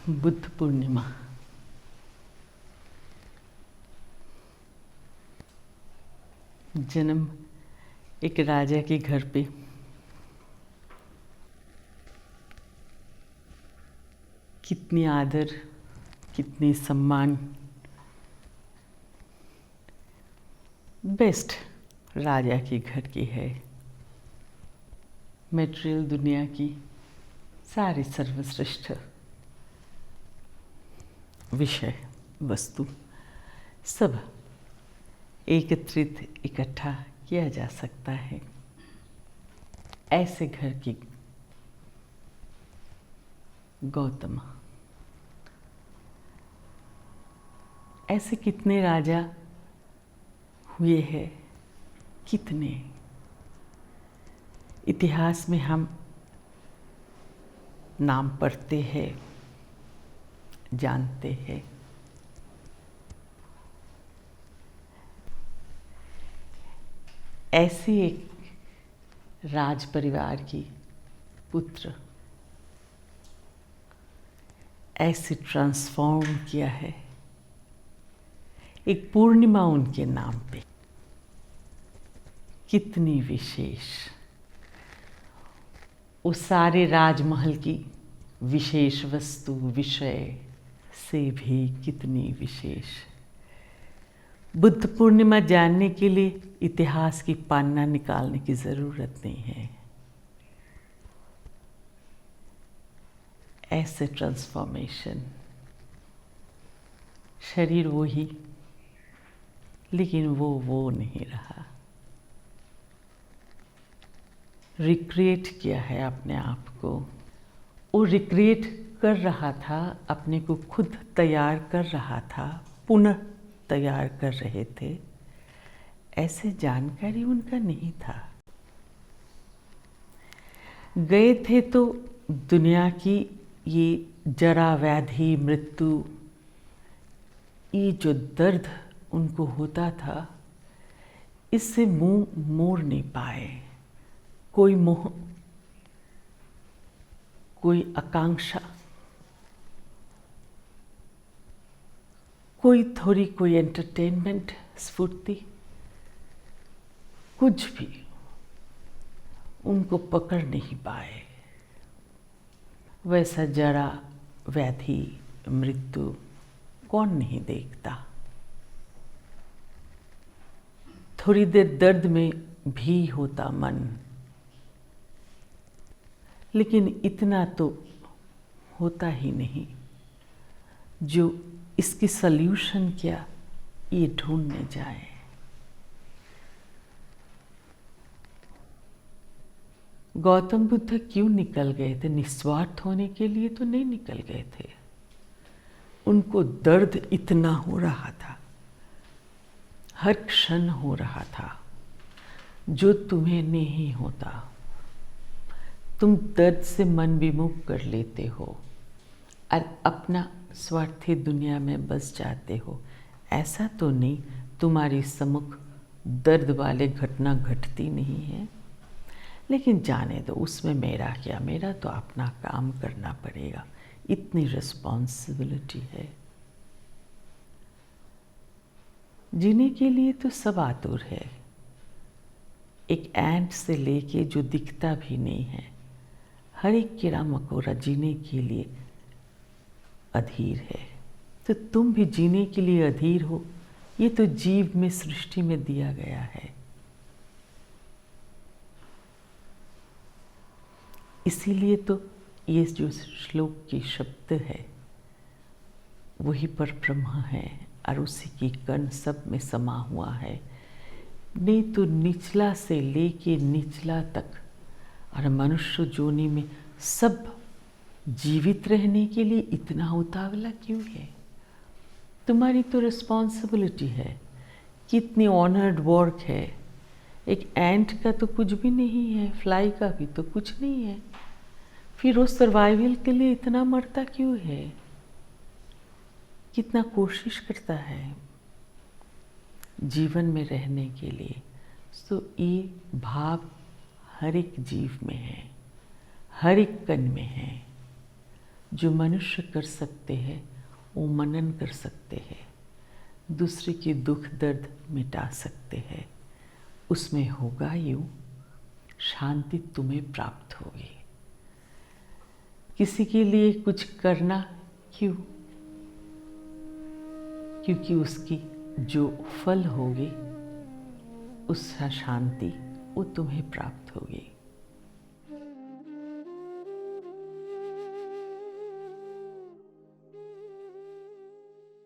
बुद्ध पूर्णिमा। जन्म एक राजा के घर पे। कितनी आदर, कितनी सम्मान। बेस्ट राजा के घर की है। मटेरियल दुनिया की सारी सर्वश्रेष्ठ विषय, वस्तु सब एकत्रित, इकट्ठा किया जा सकता है। ऐसे घर की गौतम। ऐसे कितने राजा हुए हैं, कितने इतिहास में हम नाम पढ़ते हैं, जानते हैं। ऐसे एक राज परिवार की पुत्र ऐसे ट्रांसफॉर्म किया है एक पूर्णिमा उनके नाम पे। कितनी विशेष, उस सारे राजमहल की विशेष वस्तु विषय से भी कितनी विशेष। बुद्ध पूर्णिमा जानने के लिए इतिहास की पन्ना निकालने की ज़रूरत नहीं है। ऐसे ट्रांसफॉर्मेशन, शरीर वो ही, लेकिन वो नहीं रहा। रिक्रिएट किया है अपने आप को। वो रिक्रिएट कर रहा था, अपने को खुद तैयार कर रहा था, पुनः तैयार कर रहे थे। ऐसे जानकारी उनका नहीं था। गए थे तो दुनिया की ये जरा, व्याधि, मृत्यु, ये जो दर्द उनको होता था, इससे मुंह मोड़ नहीं पाए। कोई मोह, कोई आकांक्षा, कोई एंटरटेनमेंट, स्फूर्ति, कुछ भी उनको पकड़ नहीं पाए। वैसा जरा, व्याधि, मृत्यु कौन नहीं देखता। थोड़ी देर दर्द में भी होता मन, लेकिन इतना तो होता ही नहीं जो इसकी सल्यूशन क्या ये ढूंढने जाए। गौतम बुद्ध क्यों निकल गए थे? निस्वार्थ होने के लिए तो नहीं निकल गए थे। उनको दर्द इतना हो रहा था, हर क्षण हो रहा था, जो तुम्हें नहीं होता। तुम दर्द से मन विमुख कर लेते हो और अपना स्वार्थी दुनिया में बस जाते हो। ऐसा तो नहीं तुम्हारी सम्मुख दर्द वाले घटना घटती नहीं है, लेकिन जाने दो, उसमें मेरा क्या, मेरा तो अपना काम करना पड़ेगा। इतनी रिस्पॉन्सिबिलिटी है। जीने के लिए तो सब आतुर है। एक एंट से लेके जो दिखता भी नहीं है, हर एक कीड़ा मकोड़ा जीने के लिए अधीर है। तो तुम भी जीने के लिए अधीर हो। ये तो जीव में, सृष्टि में दिया गया है। इसीलिए तो ये जो श्लोक की शब्द है वही पर ब्रह्म है और उसी की कण सब में समा हुआ है। नहीं तो निचला से लेके निचला तक और मनुष्य जोनि में सब जीवित रहने के लिए इतना उतावला क्यों है? तुम्हारी तो रिस्पॉन्सिबिलिटी है। कितनी ऑनर्ड वर्क है। एक एंट का तो कुछ भी नहीं है, फ्लाई का भी तो कुछ नहीं है। फिर वो सर्वाइवल के लिए इतना मरता क्यों है? कितना कोशिश करता है जीवन में रहने के लिए। तो ये भाव हर एक जीव में है, हर एक कण में है। जो मनुष्य कर सकते हैं वो मनन कर सकते हैं, दूसरे के दुख दर्द मिटा सकते हैं, उसमें होगा यूँ, शांति तुम्हें प्राप्त होगी। किसी के लिए कुछ करना क्यों? क्योंकि उसकी जो फल होगी, उसका शांति वो तुम्हें प्राप्त होगी।